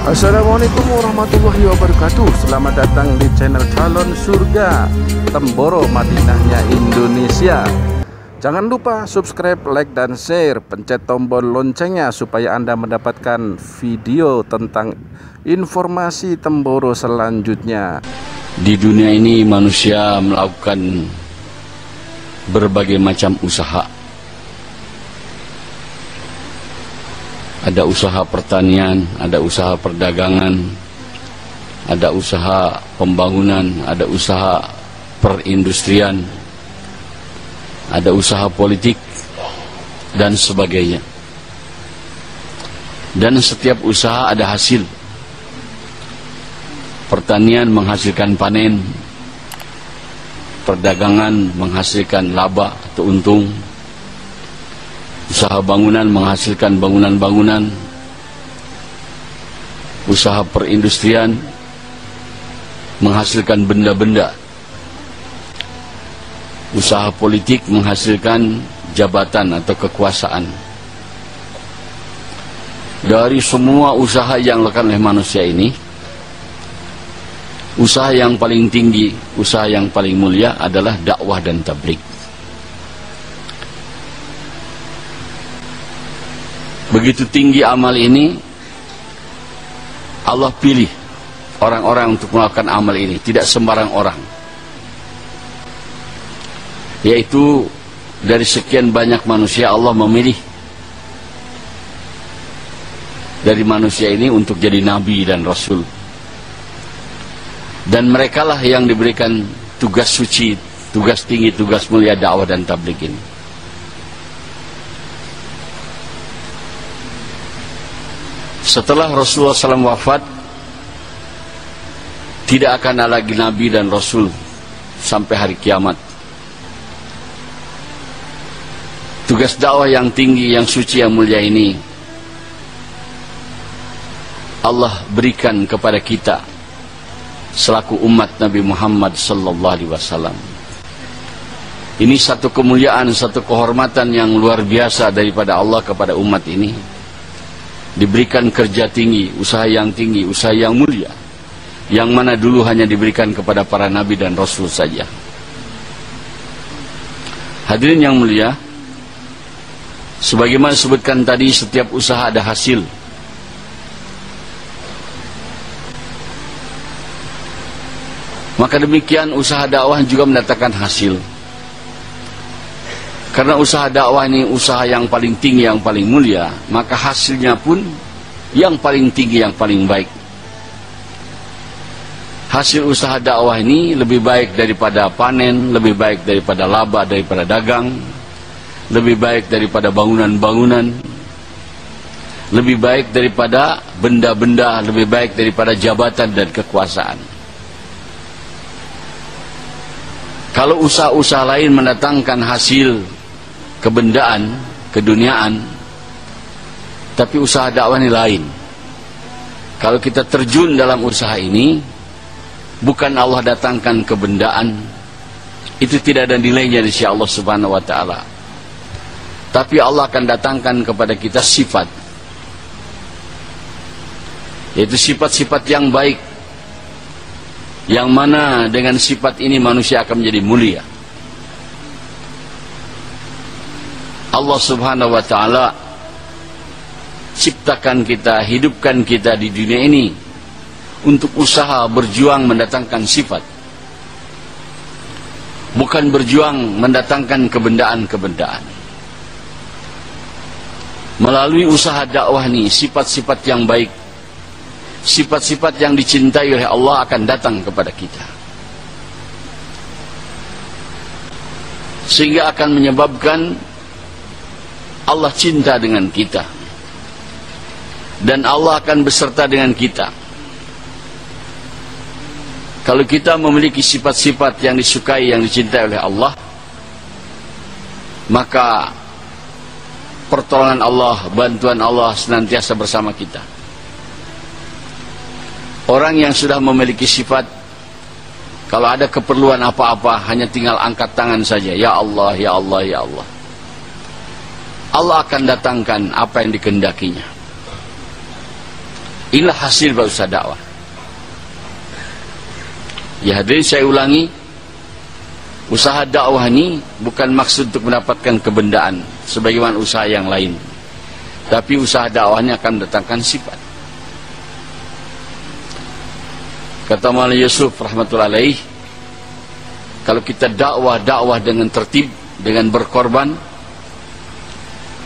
Assalamualaikum warahmatullahi wabarakatuh. Selamat datang di channel Calon Surga Temboro Madinahnya Indonesia. Jangan lupa subscribe, like, dan share. Pencet tombol loncengnya supaya Anda mendapatkan video tentang informasi Temboro selanjutnya. Di dunia ini manusia melakukan berbagai macam usaha. Ada usaha pertanian, ada usaha perdagangan, ada usaha pembangunan, ada usaha perindustrian, ada usaha politik, dan sebagainya. Dan setiap usaha ada hasil. Pertanian menghasilkan panen, perdagangan menghasilkan laba atau untung, usaha bangunan menghasilkan bangunan-bangunan, usaha perindustrian menghasilkan benda-benda, usaha politik menghasilkan jabatan atau kekuasaan. Dari semua usaha yang dilakukan oleh manusia ini, usaha yang paling tinggi, usaha yang paling mulia adalah dakwah dan tabligh. Begitu tinggi amal ini, Allah pilih orang-orang untuk melakukan amal ini, tidak sembarang orang. Yaitu dari sekian banyak manusia, Allah memilih dari manusia ini untuk jadi nabi dan rasul. Dan merekalah yang diberikan tugas suci, tugas tinggi, tugas mulia dakwah dan tabligh ini. Setelah Rasulullah SAW wafat, tidak akan ada lagi nabi dan rasul sampai hari kiamat. Tugas dakwah yang tinggi, yang suci, yang mulia ini Allah berikan kepada kita selaku umat Nabi Muhammad SAW. Ini satu kemuliaan, satu kehormatan yang luar biasa daripada Allah kepada umat ini. Diberikan kerja tinggi, usaha yang tinggi, usaha yang mulia, yang mana dulu hanya diberikan kepada para nabi dan rasul saja. Hadirin yang mulia, sebagaimana disebutkan tadi, setiap usaha ada hasil. Maka demikian usaha dakwah juga mendatangkan hasil. Karena usaha dakwah ini usaha yang paling tinggi, yang paling mulia, maka hasilnya pun yang paling tinggi, yang paling baik. Hasil usaha dakwah ini lebih baik daripada panen, lebih baik daripada laba, daripada dagang, lebih baik daripada bangunan-bangunan, lebih baik daripada benda-benda, lebih baik daripada jabatan dan kekuasaan. Kalau usaha-usaha lain mendatangkan hasil kebendaan, keduniaan, tapi usaha dakwah ini lain. Kalau kita terjun dalam usaha ini, bukan Allah datangkan kebendaan, itu tidak ada nilainya di sisi Allah Subhanahu wa Ta'ala. Tapi Allah akan datangkan kepada kita sifat, yaitu sifat-sifat yang baik, yang mana dengan sifat ini manusia akan menjadi mulia. Allah Subhanahu wa Ta'ala ciptakan kita, hidupkan kita di dunia ini untuk usaha berjuang mendatangkan sifat, bukan berjuang mendatangkan kebendaan-kebendaan. Melalui usaha dakwah ini, sifat-sifat yang baik, sifat-sifat yang dicintai oleh Allah akan datang kepada kita, sehingga akan menyebabkan Allah cinta dengan kita, dan Allah akan beserta dengan kita. Kalau kita memiliki sifat-sifat yang disukai, yang dicintai oleh Allah, maka pertolongan Allah, bantuan Allah senantiasa bersama kita. Orang yang sudah memiliki sifat, kalau ada keperluan apa-apa, hanya tinggal angkat tangan saja, ya Allah, ya Allah, ya Allah. Allah akan datangkan apa yang dikehendakinya. Inilah hasil usaha dakwah. Ya hadirin, saya ulangi, usaha dakwah ini bukan maksud untuk mendapatkan kebendaan sebagaimana usaha yang lain, tapi usaha dakwahnya akan mendatangkan sifat. Kata Maulana Yusuf rahmatullahi alaih, kalau kita dakwah dengan tertib, dengan berkorban,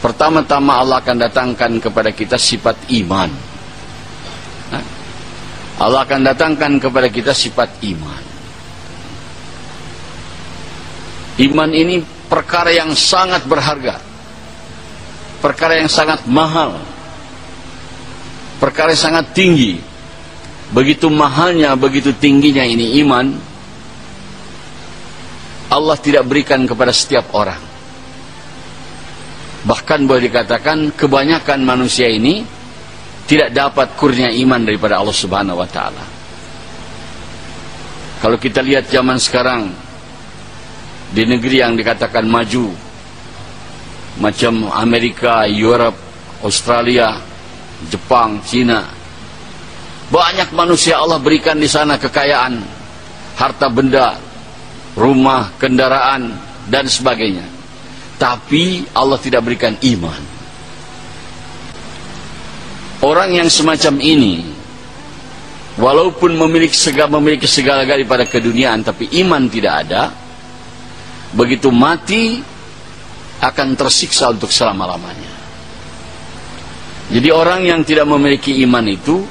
pertama-tama Allah akan datangkan kepada kita sifat iman. Allah akan datangkan kepada kita sifat iman. Iman ini perkara yang sangat berharga, perkara yang sangat mahal, perkara yang sangat tinggi. Begitu mahalnya, begitu tingginya ini iman, Allah tidak berikan kepada setiap orang. Bahkan boleh dikatakan kebanyakan manusia ini tidak dapat kurnia iman daripada Allah Subhanahu wa taala. Kalau kita lihat zaman sekarang di negeri yang dikatakan maju macam Amerika, Europe, Australia, Jepang, Cina, banyak manusia Allah berikan di sana kekayaan, harta benda, rumah, kendaraan dan sebagainya. Tapi Allah tidak berikan iman. Orang yang semacam ini, walaupun memiliki segala-galanya daripada keduniaan, tapi iman tidak ada, begitu mati akan tersiksa untuk selama-lamanya. Jadi orang yang tidak memiliki iman itu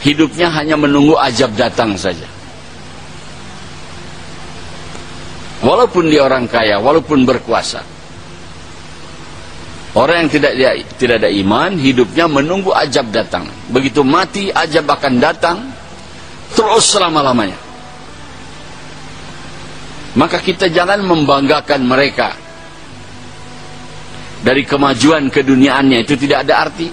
hidupnya hanya menunggu ajab datang saja. Walaupun dia orang kaya, walaupun berkuasa, orang yang tidak ada iman, hidupnya menunggu ajab datang. Begitu mati, ajab akan datang terus selama-lamanya. Maka kita jangan membanggakan mereka dari kemajuan keduniaannya, itu tidak ada arti.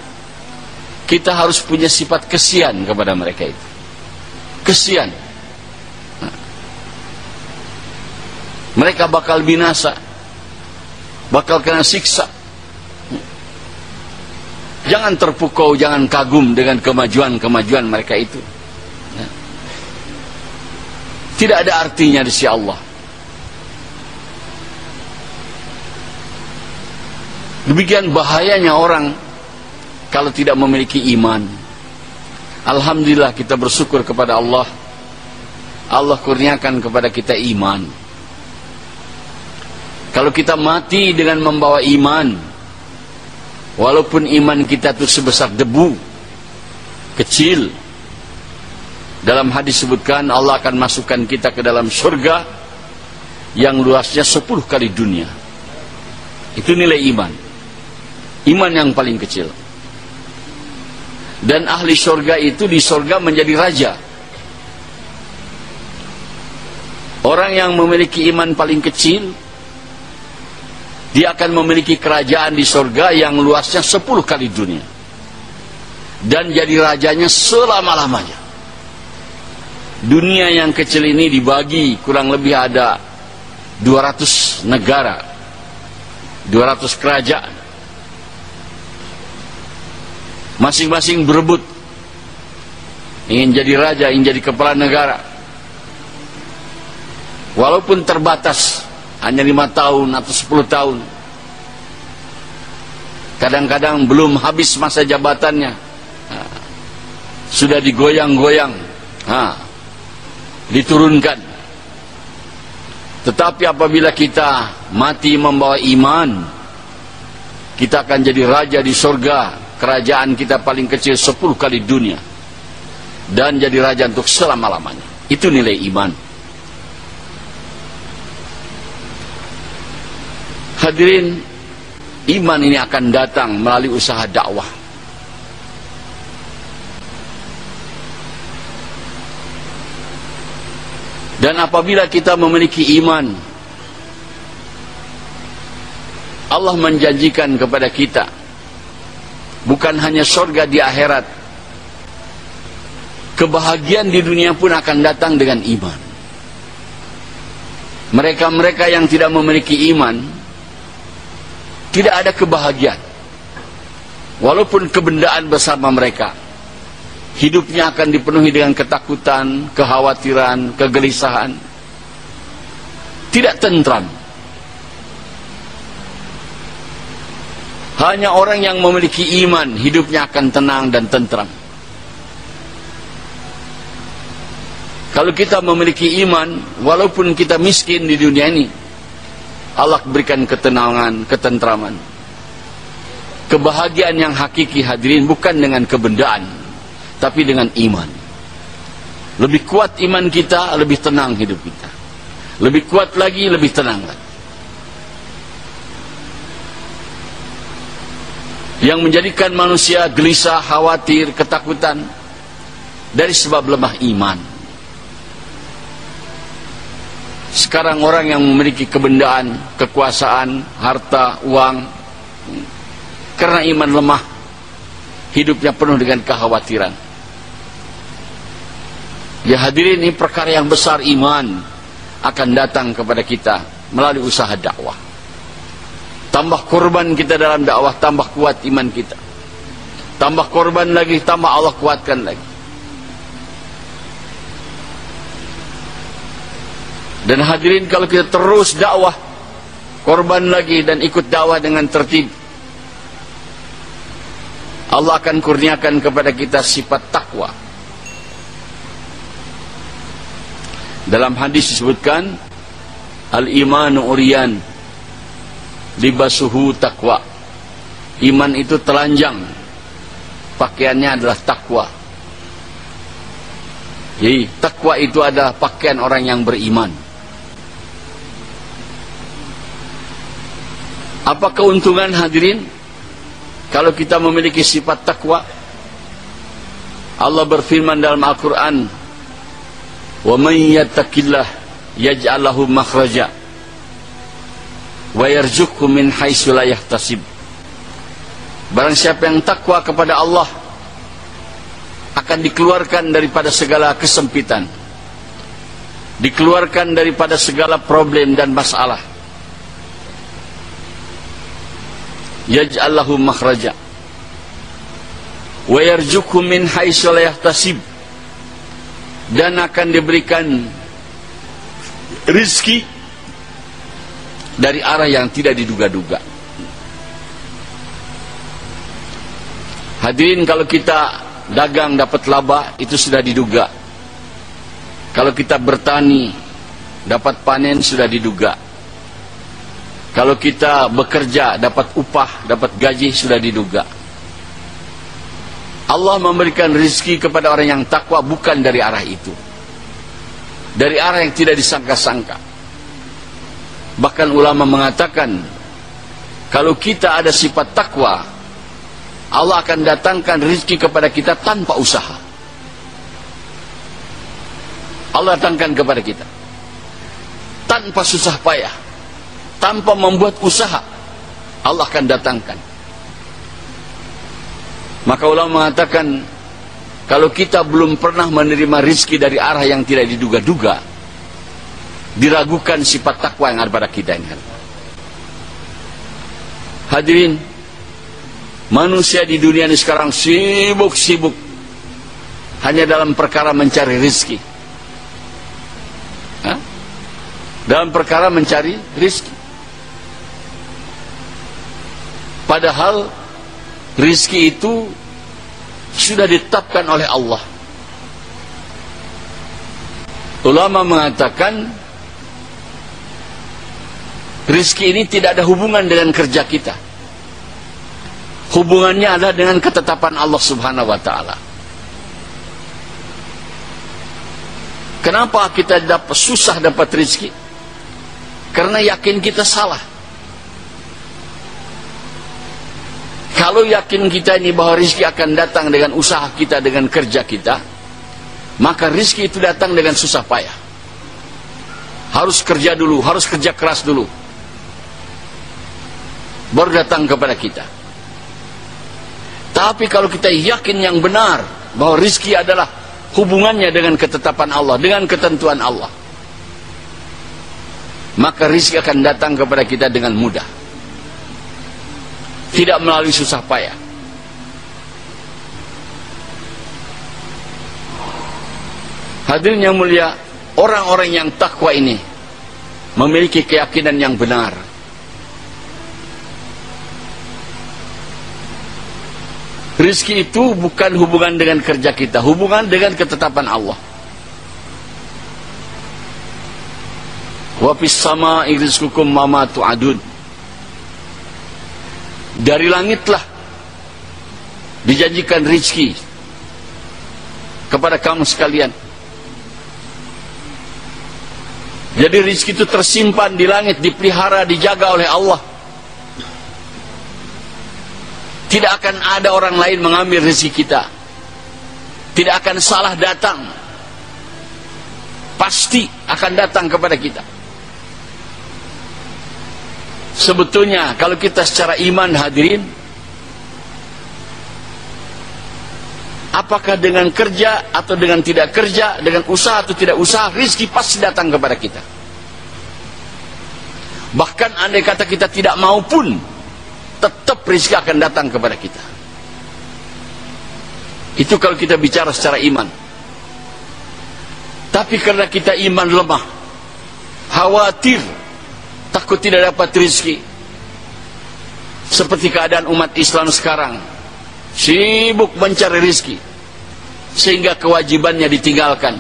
Kita harus punya sifat kesian kepada mereka itu. Kesian. Mereka bakal binasa, bakal kena siksa. Jangan terpukau, jangan kagum dengan kemajuan mereka itu. Tidak ada artinya di sisi Allah. Demikian bahayanya orang kalau tidak memiliki iman. Alhamdulillah kita bersyukur kepada Allah. Allah kurniakan kepada kita iman. Kalau kita mati dengan membawa iman, walaupun iman kita itu sebesar debu kecil, dalam hadis sebutkan Allah akan masukkan kita ke dalam surga yang luasnya 10 kali dunia. Itu nilai iman. Iman yang paling kecil. Dan ahli surga itu di surga menjadi raja. Orang yang memiliki iman paling kecil, dia akan memiliki kerajaan di surga yang luasnya 10 kali dunia. Dan jadi rajanya selama-lamanya. Dunia yang kecil ini dibagi kurang lebih ada 200 negara, 200 kerajaan. Masing-masing berebut ingin jadi raja, ingin jadi kepala negara. Walaupun terbatas, hanya 5 tahun atau 10 tahun. Kadang-kadang belum habis masa jabatannya, sudah digoyang-goyang, diturunkan. Tetapi apabila kita mati membawa iman, kita akan jadi raja di surga. Kerajaan kita paling kecil 10 kali dunia. Dan jadi raja untuk selama-lamanya. Itu nilai iman. Hadirin, iman ini akan datang melalui usaha dakwah. Dan apabila kita memiliki iman, Allah menjanjikan kepada kita bukan hanya surga di akhirat, kebahagiaan di dunia pun akan datang dengan iman. Mereka-mereka yang tidak memiliki iman, tidak ada kebahagiaan. Walaupun kebendaan bersama mereka, hidupnya akan dipenuhi dengan ketakutan, kekhawatiran, kegelisahan, tidak tentram. Hanya orang yang memiliki iman, hidupnya akan tenang dan tentram. Kalau kita memiliki iman, walaupun kita miskin di dunia ini, Allah berikan ketenangan, ketentraman, kebahagiaan yang hakiki. Hadirin, bukan dengan kebendaan, tapi dengan iman. Lebih kuat iman kita, lebih tenang hidup kita. Lebih kuat lagi, lebih tenang lagi. Yang menjadikan manusia gelisah, khawatir, ketakutan dari sebab lemah iman. Sekarang orang yang memiliki kebendaan, kekuasaan, harta, uang, karena iman lemah, hidupnya penuh dengan kekhawatiran. Ya hadirin, ini perkara yang besar. Iman akan datang kepada kita melalui usaha dakwah. Tambah korban kita dalam dakwah, tambah kuat iman kita. Tambah korban lagi, tambah Allah kuatkan lagi. Dan hadirin, kalau kita terus dakwah, korban lagi dan ikut dakwah dengan tertib, Allah akan kurniakan kepada kita sifat takwa. Dalam hadis disebutkan, al-imanu uriyan, libasuhu takwa. Iman itu telanjang, pakaiannya adalah takwa. Jadi takwa itu adalah pakaian orang yang beriman. Apa keuntungan hadirin kalau kita memiliki sifat takwa? Allah berfirman dalam Al-Quran, wa man yattaqillah yaj'al lahu makhraja wa yarzuqhu min haitsu la yahtasib. Barang siapa yang takwa kepada Allah, akan dikeluarkan daripada segala kesempitan, dikeluarkan daripada segala problem dan masalah. Yaj'al lahu makhraja wa yarzuqhu min haitsu la yahtasib, dan akan diberikan rizki dari arah yang tidak diduga-duga. Hadirin, kalau kita dagang dapat laba, itu sudah diduga. Kalau kita bertani dapat panen, sudah diduga. Kalau kita bekerja dapat upah, dapat gaji, sudah diduga. Allah memberikan rizki kepada orang yang takwa bukan dari arah itu, dari arah yang tidak disangka-sangka. Bahkan ulama mengatakan, kalau kita ada sifat takwa, Allah akan datangkan rizki kepada kita tanpa usaha. Allah datangkan kepada kita tanpa susah payah, tanpa membuat usaha, Allah akan datangkan. Maka ulama mengatakan, kalau kita belum pernah menerima rizki dari arah yang tidak diduga-duga, diragukan sifat takwa yang ada pada kita ini. Hadirin, manusia di dunia ini sekarang sibuk-sibuk hanya dalam perkara mencari rizki. Dalam perkara mencari rizki. Padahal rizki itu sudah ditetapkan oleh Allah. Ulama mengatakan, rizki ini tidak ada hubungan dengan kerja kita. Hubungannya adalah dengan ketetapan Allah Subhanahu wa ta'ala. Kenapa kita susah dapat rizki? Karena yakin kita salah. Kalau yakin kita ini bahwa rizki akan datang dengan usaha kita, dengan kerja kita, maka rizki itu datang dengan susah payah. Harus kerja dulu, harus kerja keras dulu, baru datang kepada kita. Tapi kalau kita yakin yang benar bahwa rizki adalah hubungannya dengan ketetapan Allah, dengan ketentuan Allah, maka rizki akan datang kepada kita dengan mudah, tidak melalui susah payah. Hadirin yang mulia, orang-orang yang takwa ini memiliki keyakinan yang benar. Rizki itu bukan hubungan dengan kerja kita, hubungan dengan ketetapan Allah. Wa fis sama'i rizqukum wa ma tu'adun. Dari langitlah dijanjikan rizki kepada kamu sekalian. Jadi rizki itu tersimpan di langit, dipelihara, dijaga oleh Allah. Tidak akan ada orang lain mengambil rezeki kita. Tidak akan salah datang. Pasti akan datang kepada kita. Sebetulnya kalau kita secara iman, hadirin, apakah dengan kerja atau dengan tidak kerja, dengan usaha atau tidak usaha, rezeki pasti datang kepada kita. Bahkan andai kata kita tidak mau pun, tetap rezeki akan datang kepada kita. Itu kalau kita bicara secara iman. Tapi karena kita iman lemah, khawatir, takut tidak dapat rezeki, seperti keadaan umat Islam sekarang, sibuk mencari rezeki sehingga kewajibannya ditinggalkan,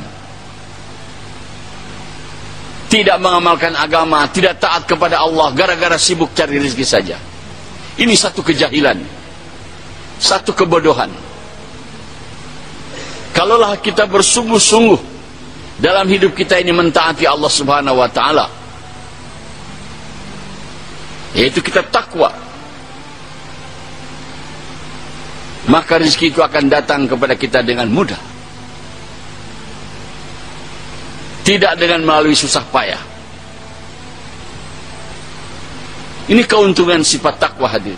tidak mengamalkan agama, tidak taat kepada Allah gara-gara sibuk cari rezeki saja. Ini satu kejahilan, satu kebodohan. Kalaulah kita bersungguh-sungguh dalam hidup kita ini mentaati Allah Subhanahu wa taala, yaitu kita takwa, maka rezeki itu akan datang kepada kita dengan mudah, tidak dengan melalui susah payah. Ini keuntungan sifat takwa, hadir.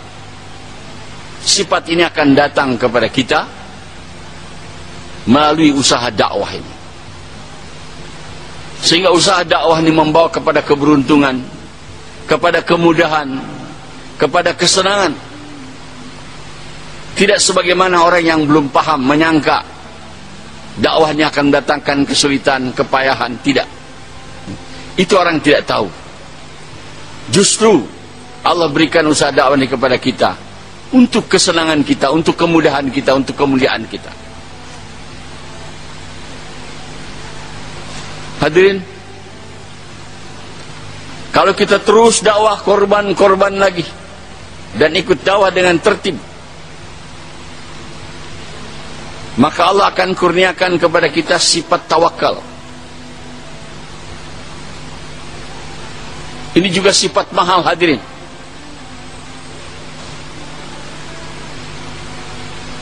Sifat ini akan datang kepada kita melalui usaha dakwah ini. Sehingga usaha dakwah ini membawa kepada keberuntungan, kepada kemudahan, kepada kesenangan. Tidak sebagaimana orang yang belum paham menyangka dakwahnya akan mendatangkan kesulitan, kepayahan. Tidak. Itu orang tidak tahu. Justru Allah berikan usaha dakwah ini kepada kita untuk kesenangan kita, untuk kemudahan kita, untuk kemuliaan kita. Hadirin, kalau kita terus dakwah korban-korban lagi dan ikut dakwah dengan tertib, maka Allah akan kurniakan kepada kita sifat tawakal. Ini juga sifat mahal, hadirin.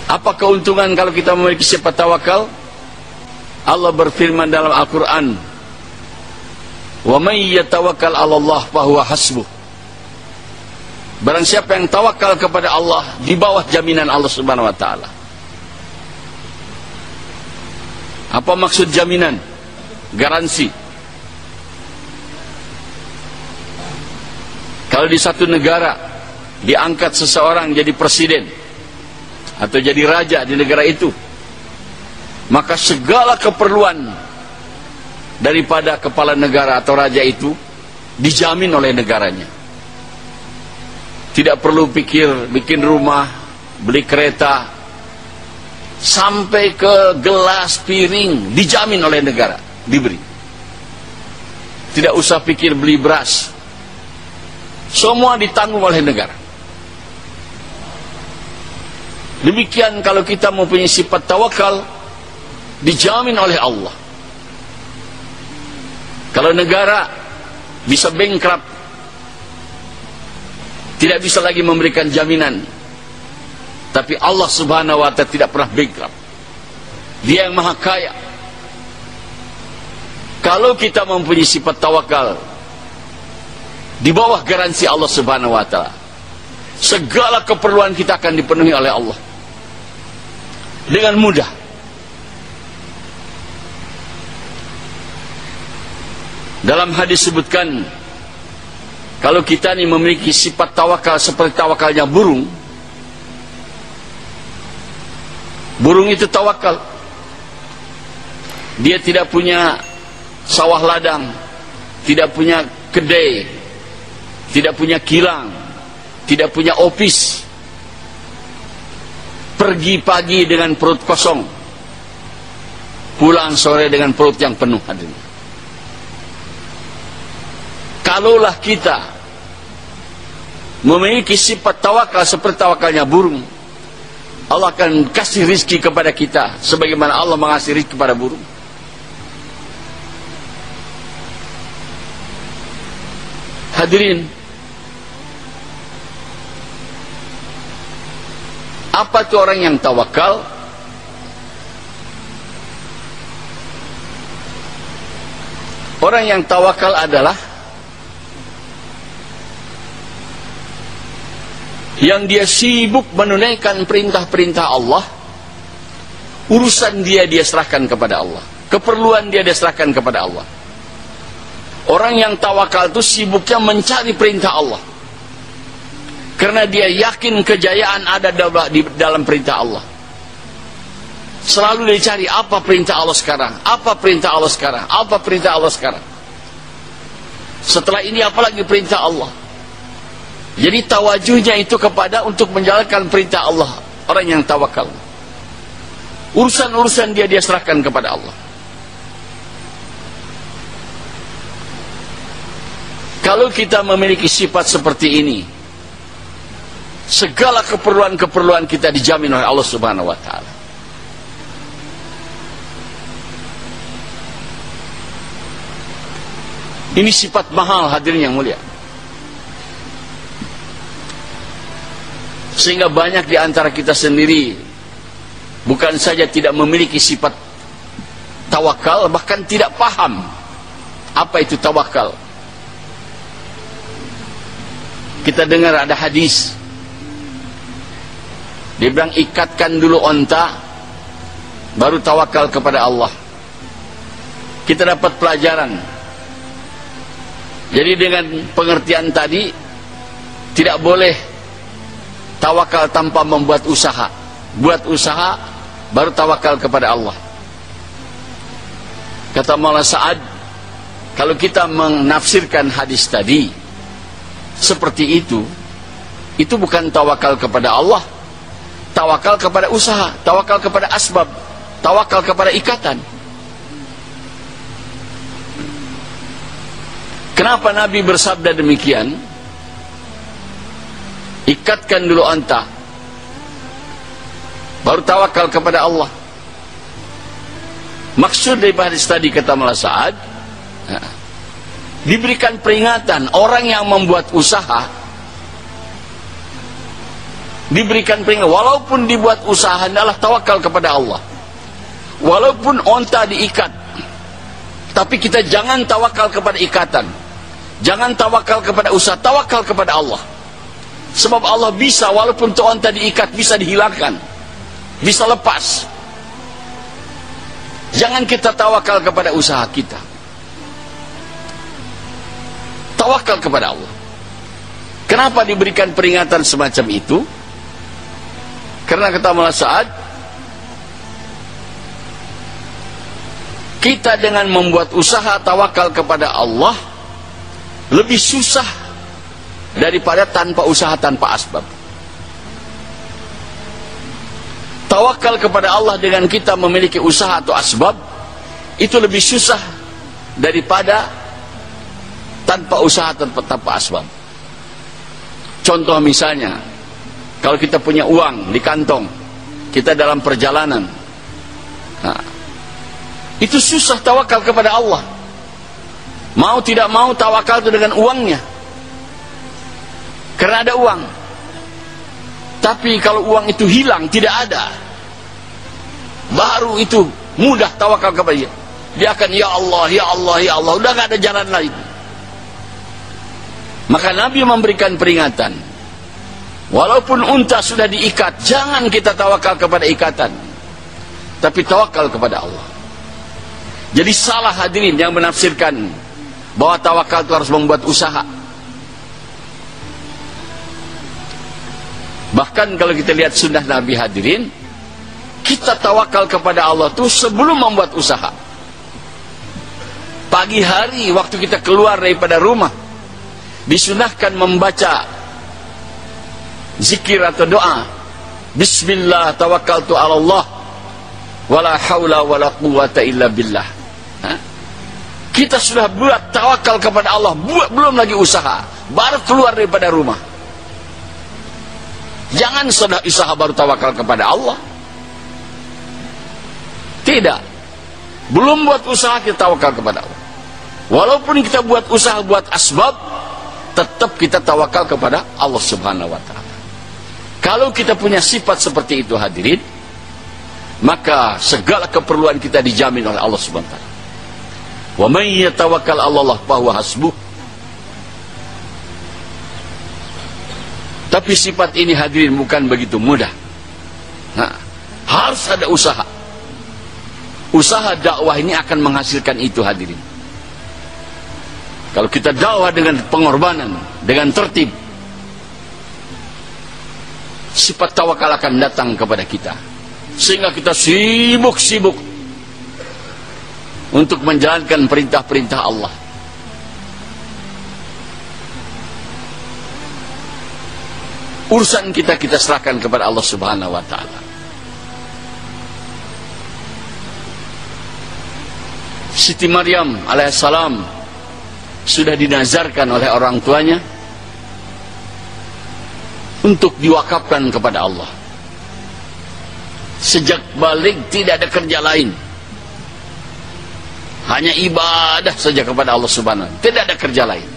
Apa keuntungan kalau kita memiliki sifat tawakal? Allah berfirman dalam Al-Quran, "Wa may yatawakkal 'ala Allah fahuwa hasbuh." Barang siapa yang tawakal kepada Allah, di bawah jaminan Allah Subhanahu wa taala. Apa maksud jaminan? Garansi. Kalau di satu negara diangkat seseorang jadi presiden atau jadi raja di negara itu, maka segala keperluan daripada kepala negara atau raja itu dijamin oleh negaranya. Tidak perlu pikir bikin rumah, beli kereta, sampai ke gelas, piring dijamin oleh negara, diberi. Tidak usah pikir beli beras, semua ditanggung oleh negara. Demikian kalau kita mempunyai sifat tawakal, dijamin oleh Allah. Kalau negara bisa bankrupt, tidak bisa lagi memberikan jaminan, tapi Allah Subhanahu wa ta'ala tidak pernah bankrupt. Dia yang maha kaya. Kalau kita mempunyai sifat tawakal, di bawah garansi Allah Subhanahu wa ta'ala, segala keperluan kita akan dipenuhi oleh Allah dengan mudah. Dalam hadis sebutkan, kalau kita ini memiliki sifat tawakal seperti tawakalnya burung, burung itu tawakal. dia tidak punya sawah ladang, tidak punya kedai, tidak punya kilang, tidak punya ofis, pergi pagi dengan perut kosong, pulang sore dengan perut yang penuh. Kalaulah kita memiliki sifat tawakal seperti tawakalnya burung, Allah akan kasih rizki kepada kita sebagaimana Allah mengasih rizki kepada burung. Hadirin, apa itu orang yang tawakal? Orang yang tawakal adalah yang dia sibuk menunaikan perintah-perintah Allah, urusan dia serahkan kepada Allah, keperluan dia serahkan kepada Allah. Orang yang tawakal itu sibuknya mencari perintah Allah, karena dia yakin kejayaan ada di dalam perintah Allah. Selalu dicari apa perintah Allah sekarang, apa perintah Allah sekarang, apa perintah Allah sekarang. Setelah ini apalagi perintah Allah. Jadi tawajuhnya itu kepada untuk menjalankan perintah Allah. Orang yang tawakal, urusan-urusan dia serahkan kepada Allah. Kalau kita memiliki sifat seperti ini, segala keperluan-keperluan kita dijamin oleh Allah Subhanahu wa ta'ala. Ini sifat mahal, hadirin yang mulia. Sehingga banyak di antara kita sendiri bukan saja tidak memiliki sifat tawakal, bahkan tidak paham apa itu tawakal. Kita dengar ada hadis, dia bilang ikatkan dulu onta, baru tawakal kepada Allah. Kita dapat pelajaran. Jadi dengan pengertian tadi, tidak boleh tawakal tanpa membuat usaha. Buat usaha, baru tawakal kepada Allah. Kata Maulana Sa'ad, kalau kita menafsirkan hadis tadi seperti itu bukan tawakal kepada Allah, tawakal kepada usaha, tawakal kepada asbab, tawakal kepada ikatan. Kenapa Nabi bersabda demikian? Ikatkan dulu onta, baru tawakal kepada Allah. Maksud daripada hadis tadi, kata Maulana Sa'ad, diberikan peringatan orang yang membuat usaha, diberikan peringatan walaupun dibuat usaha adalah tawakal kepada Allah. Walaupun onta diikat, tapi kita jangan tawakal kepada ikatan, jangan tawakal kepada usaha, tawakal kepada Allah. Sebab Allah bisa, walaupun tu onta diikat, bisa dihilangkan, bisa lepas. Jangan kita tawakal kepada usaha kita, tawakal kepada Allah. Kenapa diberikan peringatan semacam itu? Karena kata Maulana Sa'ad, kita dengan membuat usaha tawakal kepada Allah lebih susah daripada tanpa usaha, tanpa asbab. Tawakal kepada Allah dengan kita memiliki usaha atau asbab itu lebih susah daripada tanpa usaha, tanpa asbab. Contoh misalnya, kalau kita punya uang di kantong, kita dalam perjalanan, nah, itu susah tawakal kepada Allah. Mau tidak mau tawakal itu dengan uangnya, karena ada uang. Tapi kalau uang itu hilang, tidak ada, baru itu mudah tawakal kepada dia. Dia akan ya Allah, ya Allah, ya Allah, udah gak ada jalan lain. Maka Nabi memberikan peringatan, walaupun unta sudah diikat, jangan kita tawakal kepada ikatan, tapi tawakal kepada Allah. Jadi salah hadirin yang menafsirkan bahwa tawakal itu harus membuat usaha. Bahkan kalau kita lihat sunnah Nabi hadirin, kita tawakal kepada Allah itu sebelum membuat usaha. Pagi hari waktu kita keluar daripada rumah, disunahkan membaca zikir atau doa, Bismillah tawakkaltu ala Allah wala haula wala quwata illa billah. Kita sudah buat tawakal kepada Allah, belum lagi usaha, baru keluar daripada rumah. Jangan sudah usaha baru tawakal kepada Allah. Tidak, belum buat usaha kita tawakal kepada Allah. Walaupun kita buat usaha, buat asbab, tetap kita tawakal kepada Allah Subhanahu wa ta'ala. Kalau kita punya sifat seperti itu hadirin, maka segala keperluan kita dijamin oleh Allah Subhanahu wa ta'ala. Wa man yatawakkal 'ala Allah fahuwa hasbuh. Tapi sifat ini hadirin bukan begitu mudah. Harus ada usaha. Usaha dakwah ini akan menghasilkan itu hadirin. Kalau kita dakwah dengan pengorbanan, dengan tertib, sifat tawakal akan datang kepada kita, sehingga kita sibuk-sibuk untuk menjalankan perintah-perintah Allah. Urusan kita serahkan kepada Allah Subhanahu wa ta'ala. Siti Maryam alaihissalam sudah dinazarkan oleh orang tuanya untuk diwakafkan kepada Allah. Sejak balik tidak ada kerja lain, hanya ibadah saja kepada Allah Subhanahu wa ta'ala, tidak ada kerja lain.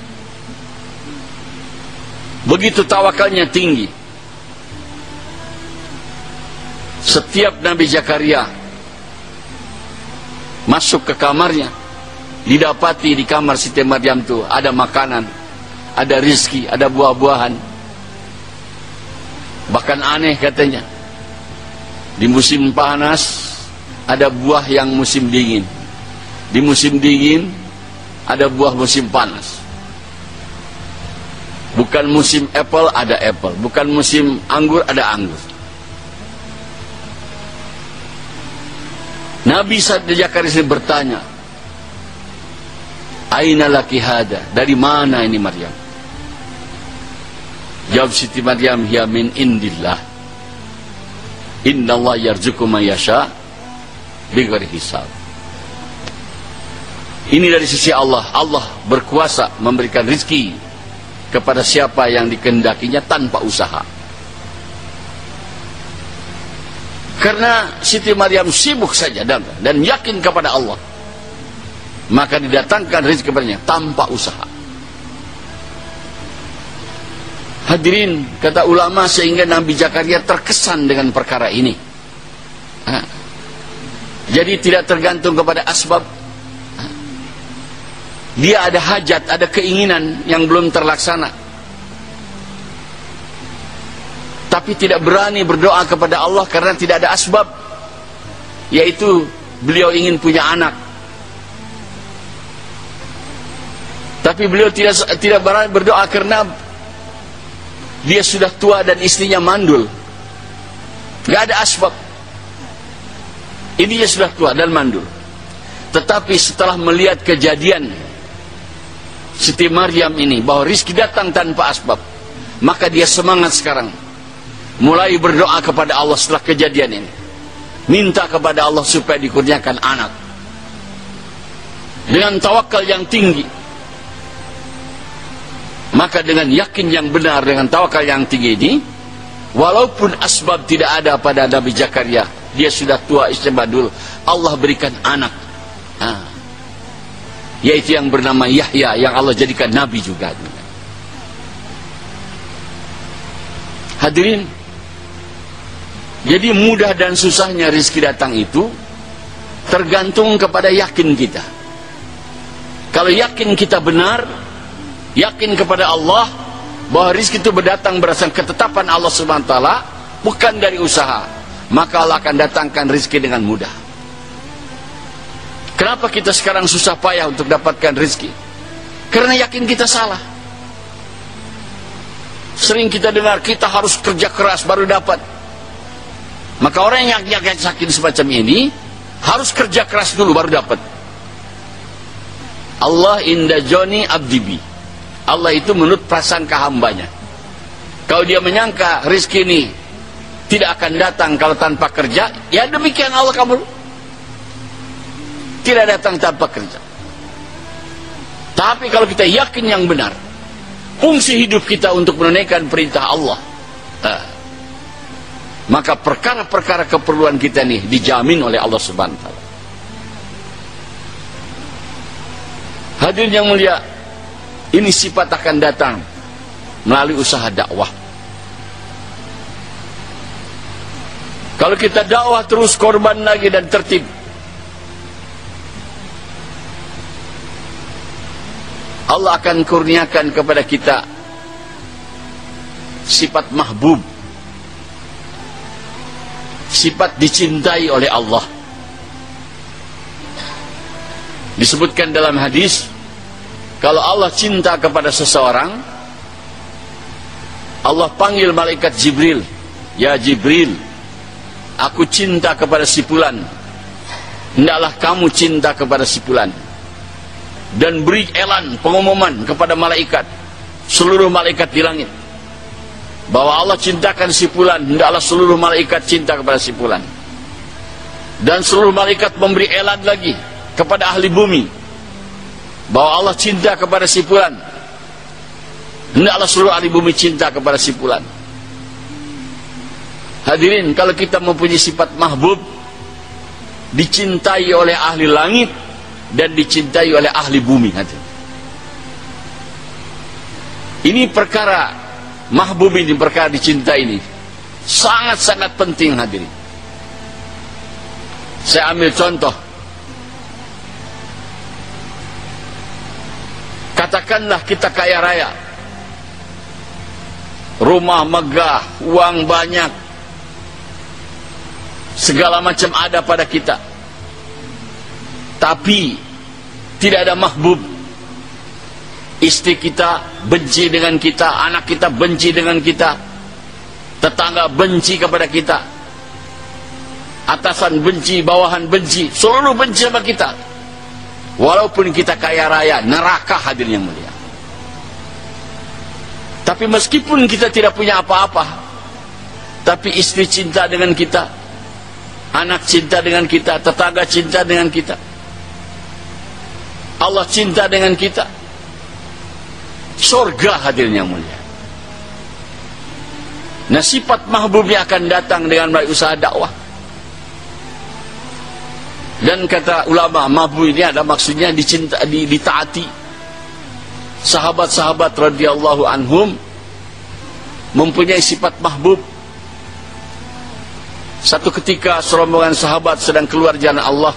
Begitu tawakalnya tinggi. Setiap Nabi Zakaria masuk ke kamarnya, didapati di kamar Siti Maryam itu ada makanan, ada rizki, ada buah-buahan. Bahkan aneh katanya, di musim panas ada buah yang musim dingin, di musim dingin ada buah musim panas. Bukan musim apple ada apple, bukan musim anggur ada anggur. Nabi Zakaria bertanya, Aina laki hada, dari mana ini Maryam? Jawab Siti Maryam, hiya min indillah, innallah yarzuqu man yasha bighairi hisab. Ini dari sisi Allah. Allah berkuasa memberikan rezeki kepada siapa yang dikehendakinya tanpa usaha. Karena Siti Maryam sibuk saja dan yakin kepada Allah, maka didatangkan rezeki kepadanya tanpa usaha. Hadirin, kata ulama, sehingga Nabi Zakaria terkesan dengan perkara ini. Jadi tidak tergantung kepada asbab. Dia ada hajat, ada keinginan yang belum terlaksana, tapi tidak berani berdoa kepada Allah karena tidak ada asbab, yaitu beliau ingin punya anak, tapi beliau tidak berani berdoa karena dia sudah tua dan istrinya mandul. Gak ada asbab, ini dia sudah tua dan mandul. Tetapi setelah melihat kejadian Siti Maryam ini, bahwa rizki datang tanpa asbab, maka dia semangat sekarang, mulai berdoa kepada Allah setelah kejadian ini, minta kepada Allah supaya dikurniakan anak dengan tawakal yang tinggi. Maka dengan yakin yang benar, dengan tawakal yang tinggi ini, walaupun asbab tidak ada pada Nabi Zakaria, dia sudah tua, istri badul, Allah berikan anak, yaitu yang bernama Yahya, yang Allah jadikan Nabi juga. Hadirin, jadi mudah dan susahnya rezeki datang itu tergantung kepada yakin kita. Kalau yakin kita benar, yakin kepada Allah bahwa rezeki itu berdatang berdasarkan ketetapan Allah Subhanahu wa ta'ala, bukan dari usaha, maka Allah akan datangkan rezeki dengan mudah. Kenapa kita sekarang susah payah untuk dapatkan rezeki? Karena yakin kita salah. Sering kita dengar kita harus kerja keras baru dapat. Maka orang yang yakin semacam ini harus kerja keras dulu baru dapat. Allah inda joni abdibi. Allah itu menurut prasangka hambanya. Kalau dia menyangka rizki ini tidak akan datang kalau tanpa kerja, ya demikian Allah kabul. Tidak datang tanpa kerja. Tapi kalau kita yakin yang benar, fungsi hidup kita untuk menunaikan perintah Allah, maka perkara-perkara keperluan kita nih dijamin oleh Allah Subhanahu wa taala. Hadirin yang mulia, ini sifat akan datang melalui usaha dakwah. Kalau kita dakwah terus korban lagi dan tertib, Allah akan kurniakan kepada kita sifat mahbub, sifat dicintai oleh Allah. Disebutkan dalam hadis, kalau Allah cinta kepada seseorang, Allah panggil malaikat Jibril, ya Jibril, aku cinta kepada si fulan, hendaklah kamu cinta kepada si fulan. Dan beri elan, pengumuman kepada malaikat, seluruh malaikat di langit, bahwa Allah cintakan si fulan, hendaklah seluruh malaikat cinta kepada si fulan. Dan seluruh malaikat memberi elan lagi kepada ahli bumi, bahwa Allah cinta kepada si fulan, hendaklah seluruh ahli bumi cinta kepada si fulan. Hadirin, kalau kita mempunyai sifat mahbub, dicintai oleh ahli langit dan dicintai oleh ahli bumi. Ini perkara mahbub ini, perkara dicintai ini sangat-sangat penting hadirin. Saya ambil contoh. Katakanlah kita kaya raya, rumah megah, uang banyak, segala macam ada pada kita, tapi tidak ada mahbub. Istri kita benci dengan kita, anak kita benci dengan kita, tetangga benci kepada kita, atasan benci, bawahan benci, seluruh benci sama kita. Walaupun kita kaya raya, neraka hadirin yang mulia. Tapi meskipun kita tidak punya apa-apa, tapi istri cinta dengan kita, anak cinta dengan kita, tetangga cinta dengan kita, Allah cinta dengan kita, surga hadirin yang mulia. Nah, sifat mahbubnya akan datang dengan melalui usaha dakwah. Dan kata ulama, mahbub ini ada maksudnya dicinta, ditaati. Sahabat-sahabat radhiyallahu anhum mempunyai sifat mahbub. Satu ketika serombongan sahabat sedang keluar jalan Allah,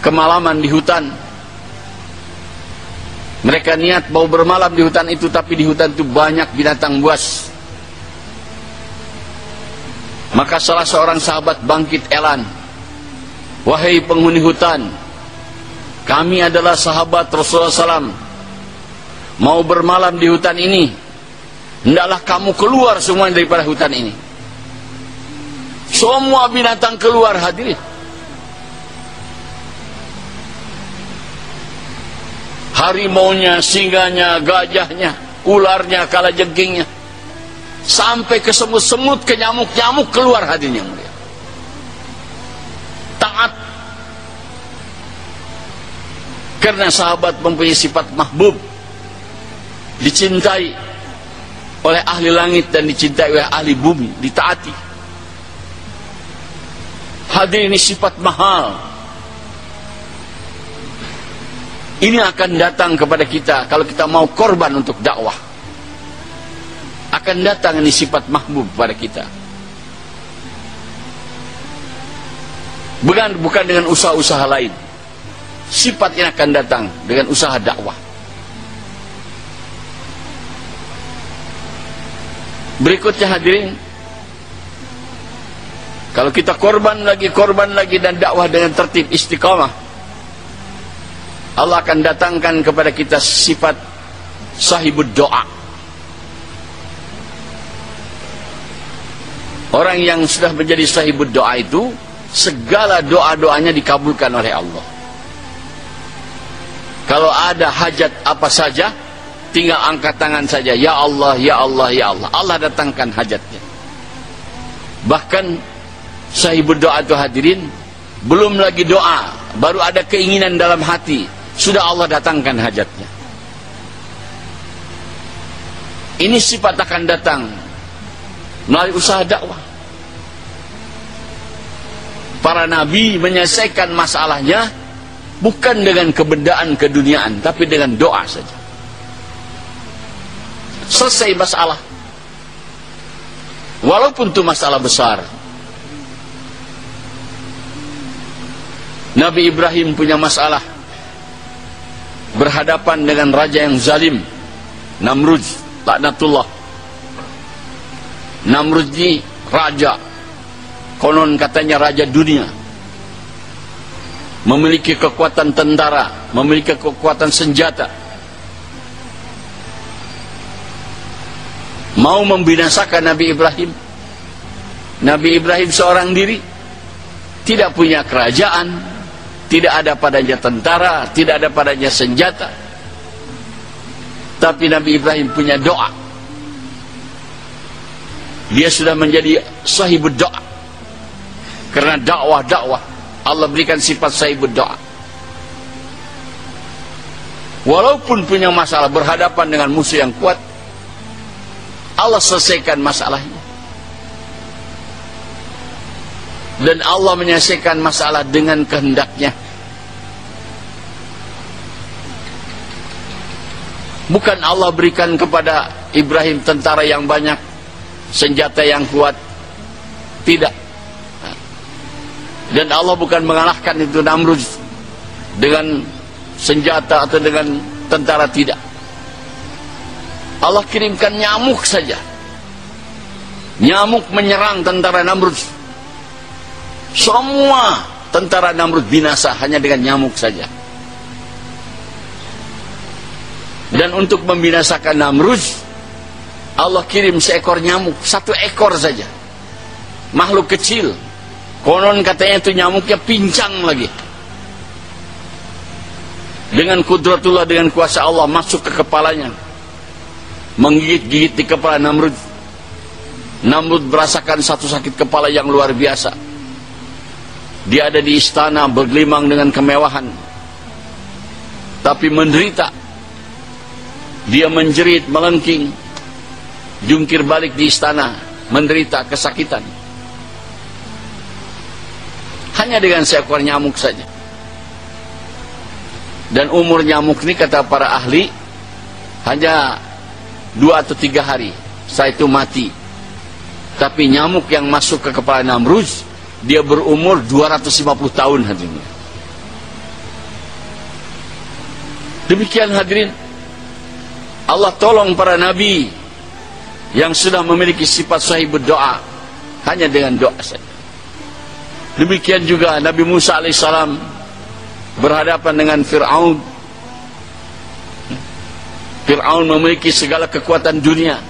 kemalaman di hutan. Mereka niat mau bermalam di hutan itu, tapi di hutan itu banyak binatang buas. Maka salah seorang sahabat bangkit elan, wahai penghuni hutan, kami adalah sahabat Rasulullah SAW, mau bermalam di hutan ini, hendaklah kamu keluar semua daripada hutan ini. Semua binatang keluar hadirin. Harimaunya, singanya, gajahnya, ularnya, kalajengkingnya, sampai ke semut-semut, ke nyamuk-nyamuk keluar hadirin yang mulia. Taat. Karena sahabat mempunyai sifat mahbub, dicintai oleh ahli langit dan dicintai oleh ahli bumi, ditaati. Hadirin, ini sifat mahal. Ini akan datang kepada kita kalau kita mau korban untuk dakwah. Akan datang ini sifat mahbub pada kita. Bukan dengan usaha-usaha lain. Sifat ini akan datang dengan usaha dakwah. Berikutnya hadirin, kalau kita korban lagi dan dakwah dengan tertib istiqamah, Allah akan datangkan kepada kita sifat sahibud doa. Orang yang sudah menjadi sahibud doa itu, segala doa-doanya dikabulkan oleh Allah. Kalau ada hajat apa saja, tinggal angkat tangan saja, ya Allah, ya Allah, ya Allah. Allah datangkan hajatnya. Bahkan sahibul doa itu hadirin, belum lagi doa, baru ada keinginan dalam hati, sudah Allah datangkan hajatnya. Ini sifat akan datang melalui usaha dakwah. Para nabi menyelesaikan masalahnya bukan dengan kebendaan keduniaan, tapi dengan doa saja. Selesai masalah. Walaupun itu masalah besar. Nabi Ibrahim punya masalah, berhadapan dengan raja yang zalim, Namrud, laknatullah. Namrud ini raja, konon katanya raja dunia, memiliki kekuatan tentara, memiliki kekuatan senjata, mau membinasakan Nabi Ibrahim. Nabi Ibrahim seorang diri, tidak punya kerajaan, tidak ada padanya tentara, tidak ada padanya senjata, tapi Nabi Ibrahim punya doa. Dia sudah menjadi sahibud doa karena dakwah Allah berikan sifat sahibud doa. Walaupun punya masalah, berhadapan dengan musuh yang kuat, Allah selesaikan masalahnya. Dan Allah menyelesaikan masalah dengan kehendaknya. Bukan Allah berikan kepada Ibrahim tentara yang banyak, senjata yang kuat, tidak. Dan Allah bukan mengalahkan itu Namrud dengan senjata atau dengan tentara, tidak. Allah kirimkan nyamuk saja. Nyamuk menyerang tentara Namrud. Semua tentara Namrud binasa hanya dengan nyamuk saja. Dan untuk membinasakan Namrud, Allah kirim seekor nyamuk, satu ekor saja. Makhluk kecil. Konon katanya itu nyamuknya pincang lagi. Dengan kudratullah, dengan kuasa Allah masuk ke kepalanya, menggigit-gigit di kepala Namrud. Namrud merasakan satu sakit kepala yang luar biasa. Dia ada di istana bergelimang dengan kemewahan, tapi menderita. Dia menjerit, melengking, jungkir balik di istana, menderita kesakitan. Hanya dengan seekor nyamuk saja. Dan umur nyamuk ini kata para ahli hanya 2 atau 3 hari, setelah itu mati. Tapi nyamuk yang masuk ke kepala Namrud, dia berumur 250 tahun hadirin. Demikian hadirin, Allah tolong para nabi yang sudah memiliki sifat sahibud doa hanya dengan doa saja. Demikian juga Nabi Musa alaihissalam berhadapan dengan Fir'aun. Fir'aun memiliki segala kekuatan dunia.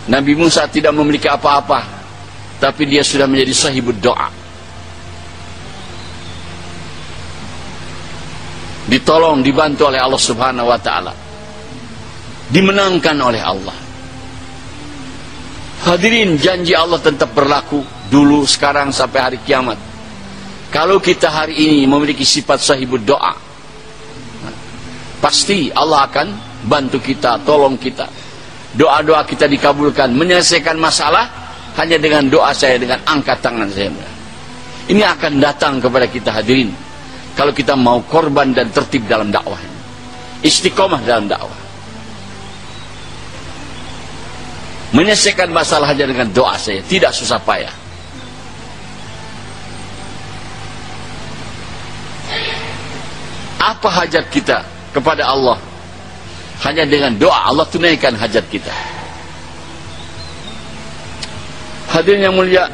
Nabi Musa tidak memiliki apa-apa, tapi dia sudah menjadi sahibud doa. Ditolong, dibantu oleh Allah Subhanahu wa ta'ala, dimenangkan oleh Allah. Hadirin, janji Allah tetap berlaku dulu, sekarang, sampai hari kiamat. Kalau kita hari ini memiliki sifat sahibud doa, pasti Allah akan bantu kita, tolong kita. Doa-doa kita dikabulkan. Menyelesaikan masalah hanya dengan doa saya, dengan angkat tangan saya. Ini akan datang kepada kita hadirin, kalau kita mau korban dan tertib dalam dakwah, istiqomah dalam dakwah. Menyelesaikan masalah hanya dengan doa saya, tidak susah payah. Apa hajat kita kepada Allah? Hanya dengan doa Allah tunaikan hajat kita. Hadirin yang mulia,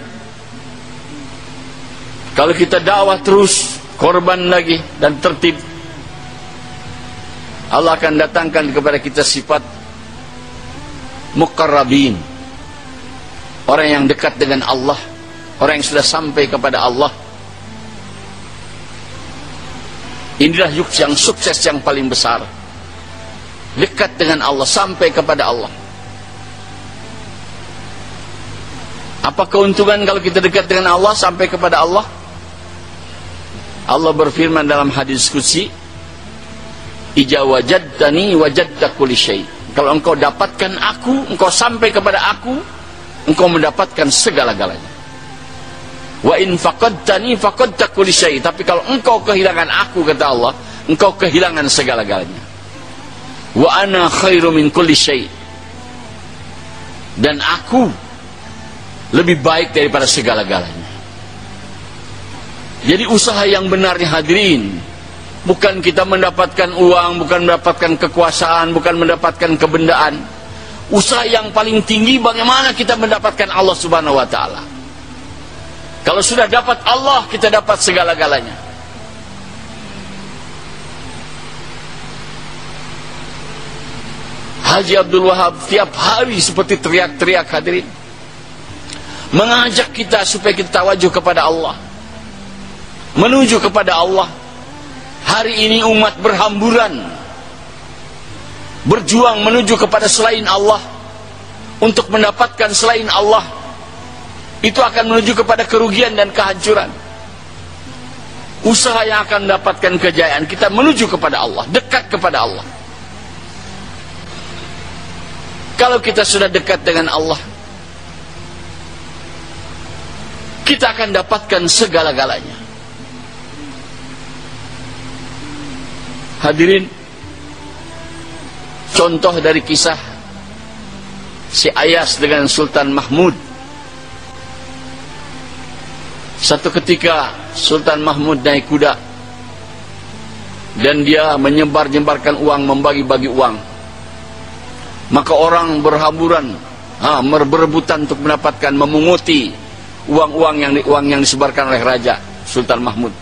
kalau kita dakwah terus, korban lagi dan tertib, Allah akan datangkan kepada kita sifat muqarrabin, orang yang dekat dengan Allah, orang yang sudah sampai kepada Allah. Inilah yang sukses yang paling besar. Dekat dengan Allah, sampai kepada Allah. Apa keuntungan kalau kita dekat dengan Allah, sampai kepada Allah? Allah berfirman dalam hadis qudsi, "Ija wajadtani wajadta kulli syai." Kalau engkau dapatkan aku, engkau sampai kepada aku, engkau mendapatkan segala-galanya. Wa in faqadtani faqadta kulli syai. Tapi kalau engkau kehilangan aku, kata Allah, engkau kehilangan segala-galanya. Wa ana khairu min kulli syai. Dan aku lebih baik daripada segala-galanya. Jadi usaha yang benarnya hadirin, bukan kita mendapatkan uang, bukan mendapatkan kekuasaan, bukan mendapatkan kebendaan. Usaha yang paling tinggi bagaimana kita mendapatkan Allah Subhanahu wa taala. Kalau sudah dapat Allah, kita dapat segala-galanya. Haji Abdul Wahab tiap hari seperti teriak-teriak hadirin, mengajak kita supaya kita tawajuh kepada Allah, menuju kepada Allah. Hari ini umat berhamburan, berjuang menuju kepada selain Allah, untuk mendapatkan selain Allah. Itu akan menuju kepada kerugian dan kehancuran. Usaha yang akan mendapatkan kejayaan, kita menuju kepada Allah, dekat kepada Allah. Kalau kita sudah dekat dengan Allah, kita akan dapatkan segala-galanya. Hadirin, contoh dari kisah si Ayas dengan Sultan Mahmud. Satu ketika Sultan Mahmud naik kuda dan dia menyebar-nyebarkan uang, membagi-bagi uang. Maka orang berhamburan, berebutan untuk mendapatkan, memunguti uang yang disebarkan oleh Raja Sultan Mahmud.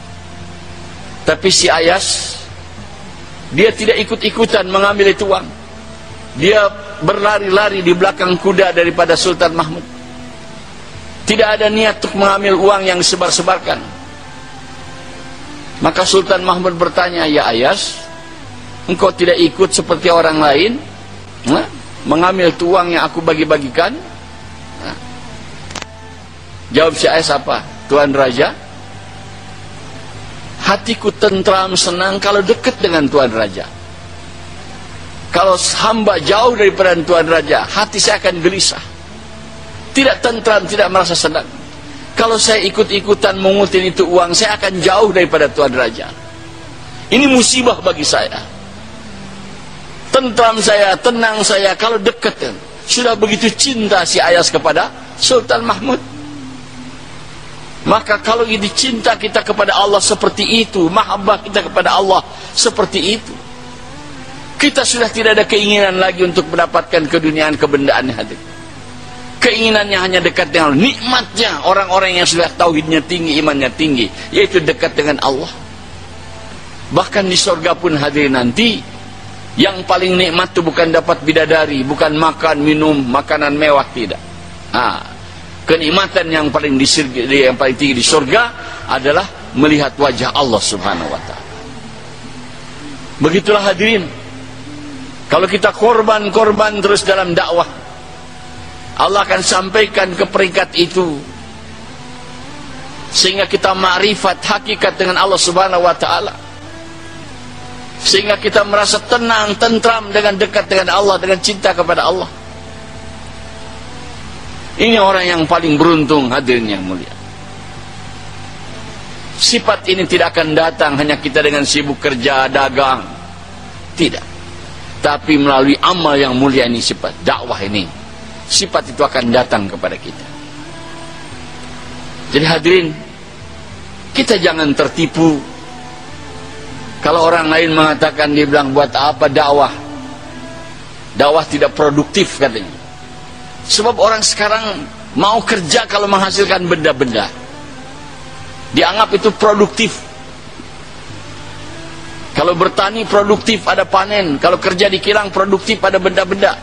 Tapi si Ayas, dia tidak ikut-ikutan mengambil itu uang. Dia berlari-lari di belakang kuda daripada Sultan Mahmud. Tidak ada niat untuk mengambil uang yang disebar-sebarkan. Maka Sultan Mahmud bertanya, "Ya Ayas, engkau tidak ikut seperti orang lain mengambil itu uang yang aku bagi-bagikan?" Jawab si Ayas apa? "Tuan Raja, hatiku tentram senang kalau dekat dengan Tuan Raja. Kalau hamba jauh daripada Tuan Raja, hati saya akan gelisah, tidak tentram, tidak merasa senang. Kalau saya ikut-ikutan mengutin itu uang, saya akan jauh daripada Tuan Raja. Ini musibah bagi saya. Tentram saya, tenang saya kalau dekat." Sudah begitu cinta si Ayas kepada Sultan Mahmud. Maka kalau ini cinta kita kepada Allah seperti itu, mahabbah kita kepada Allah seperti itu, kita sudah tidak ada keinginan lagi untuk mendapatkan keduniaan, kebendaan hadir. Keinginannya hanya dekat dengan Allah. Nikmatnya orang-orang yang sudah tauhidnya tinggi, imannya tinggi, yaitu dekat dengan Allah. Bahkan di surga pun hadirin nanti, yang paling nikmat itu bukan dapat bidadari, bukan makan, minum, makanan mewah, tidak. Kenikmatan yang paling tinggi di surga adalah melihat wajah Allah Subhanahu wa taala. Begitulah hadirin, kalau kita korban terus dalam dakwah, Allah akan sampaikan ke peringkat itu, sehingga kita ma'rifat hakikat dengan Allah Subhanahu wa taala, sehingga kita merasa tenang, tentram dengan dekat dengan Allah, dengan cinta kepada Allah. Ini orang yang paling beruntung hadirin yang mulia. Sifat ini tidak akan datang hanya kita dengan sibuk kerja, dagang, tidak. Tapi melalui amal yang mulia ini, sifat dakwah ini, sifat itu akan datang kepada kita. Jadi hadirin, kita jangan tertipu. Kalau orang lain mengatakan, dia bilang, buat apa dakwah? Dakwah tidak produktif katanya. Sebab orang sekarang mau kerja kalau menghasilkan benda-benda, dianggap itu produktif. Kalau bertani produktif, ada panen. Kalau kerja di kilang produktif, ada benda-benda.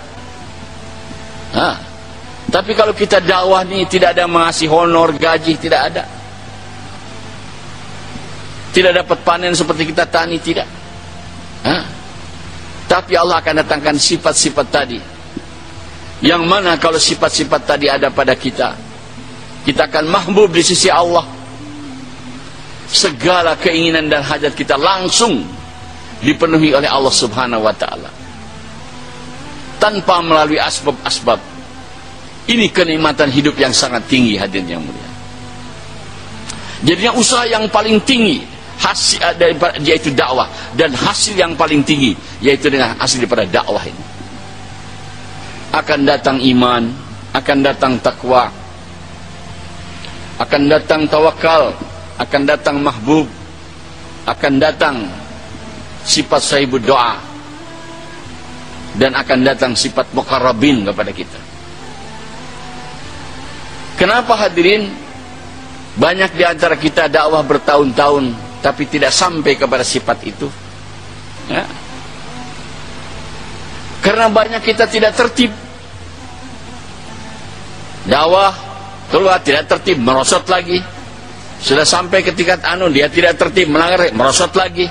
Tapi kalau kita dakwah nih, tidak ada mengasih honor, gaji, tidak ada. tidak dapat panen seperti kita tani, tidak. Tapi Allah akan datangkan sifat-sifat tadi, yang mana kalau sifat-sifat tadi ada pada kita, kita akan mahbub di sisi Allah. Segala keinginan dan hajat kita langsung dipenuhi oleh Allah Subhanahu wa ta'ala, tanpa melalui asbab-asbab. Ini kenikmatan hidup yang sangat tinggi, hadirin yang mulia. Jadinya usaha yang paling tinggi hasil daripada yaitu dakwah, dan hasil yang paling tinggi yaitu dengan hasil daripada dakwah ini. Akan datang iman, akan datang takwa, akan datang tawakal, akan datang mahbub, akan datang sifat sahibud doa, dan akan datang sifat muqarrabin kepada kita. Kenapa hadirin banyak di antara kita dakwah bertahun-tahun tapi tidak sampai kepada sifat itu? Ya. Karena banyak kita tidak tertib. Dakwah keluar tidak tertib, merosot lagi. Sudah sampai ke tingkat dia tidak tertib, melanggar, merosot lagi.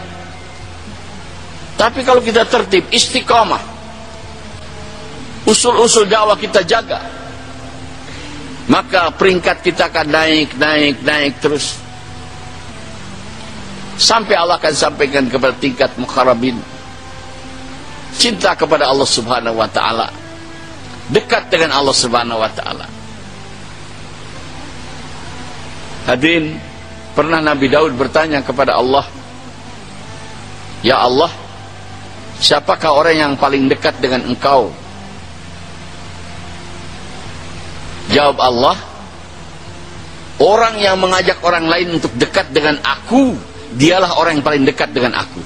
Tapi kalau kita tertib, istiqamah, usul-usul dakwah kita jaga, maka peringkat kita akan naik terus, sampai Allah akan sampaikan kepada tingkat muqarrabin, cinta kepada Allah Subhanahu wa ta'ala, dekat dengan Allah Subhanahu wa ta'ala. Hadirin, pernah Nabi Daud bertanya kepada Allah, ya Allah, siapakah orang yang paling dekat dengan engkau? Jawab Allah, orang yang mengajak orang lain untuk dekat dengan aku, dialah orang yang paling dekat dengan aku.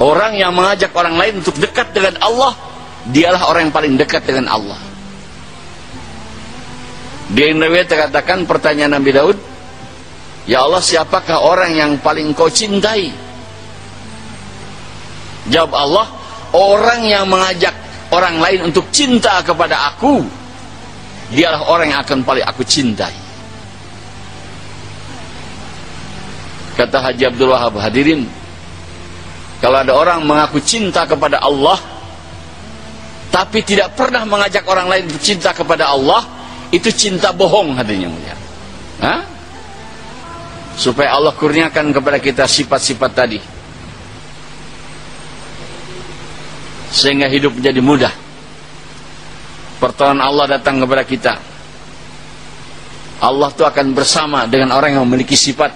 Orang yang mengajak orang lain untuk dekat dengan Allah, dialah orang yang paling dekat dengan Allah. Di riwayat terkatakan pertanyaan Nabi Daud, ya Allah, siapakah orang yang paling kau cintai? Jawab Allah, orang yang mengajak orang lain untuk cinta kepada aku, dialah orang yang akan paling aku cintai. Kata Haji Abdul Wahab, hadirin, kalau ada orang mengaku cinta kepada Allah tapi tidak pernah mengajak orang lain untuk cinta kepada Allah, itu cinta bohong, hadirin yang mulia. Supaya Allah kurniakan kepada kita sifat-sifat tadi, sehingga hidup menjadi mudah. Pertolongan Allah datang kepada kita. Allah itu akan bersama dengan orang yang memiliki sifat.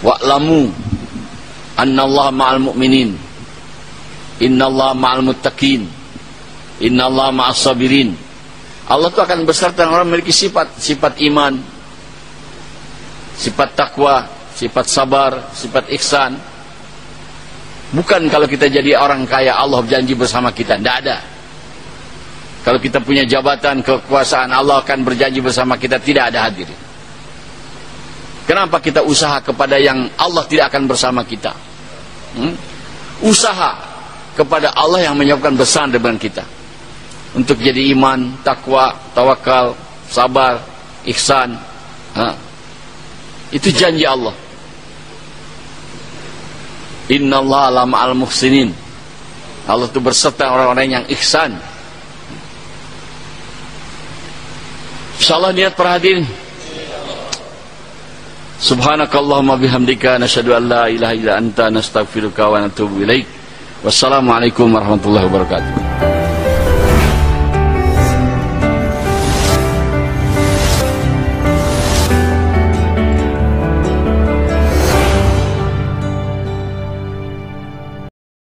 Wa'lamu annallaha ma'al mu'minin, innallaha ma'al muttaqin, innallaha ma'as sabirin. Allah itu akan beserta dengan orang memiliki sifat iman, sifat takwa, sifat sabar, sifat ihsan. Bukan kalau kita jadi orang kaya Allah janji bersama kita, tidak ada. Kalau kita punya jabatan, kekuasaan, Allah akan berjanji bersama kita, tidak ada, hadirin. Kenapa kita usaha kepada yang Allah tidak akan bersama kita? Usaha kepada Allah yang menyebabkan besar dengan kita, untuk jadi iman, takwa, tawakal, sabar, ihsan. Itu janji Allah. Innallaha la ma'al muhsinin. Allah itu berserta orang-orang yang ihsan. Insyaallah niat perhatian. Subhanakallahumma bihamdika nasyhadu an la ilaha illa anta nastaghfiruka wa natubu ilaik. Wassalamualaikum warahmatullahi wabarakatuh.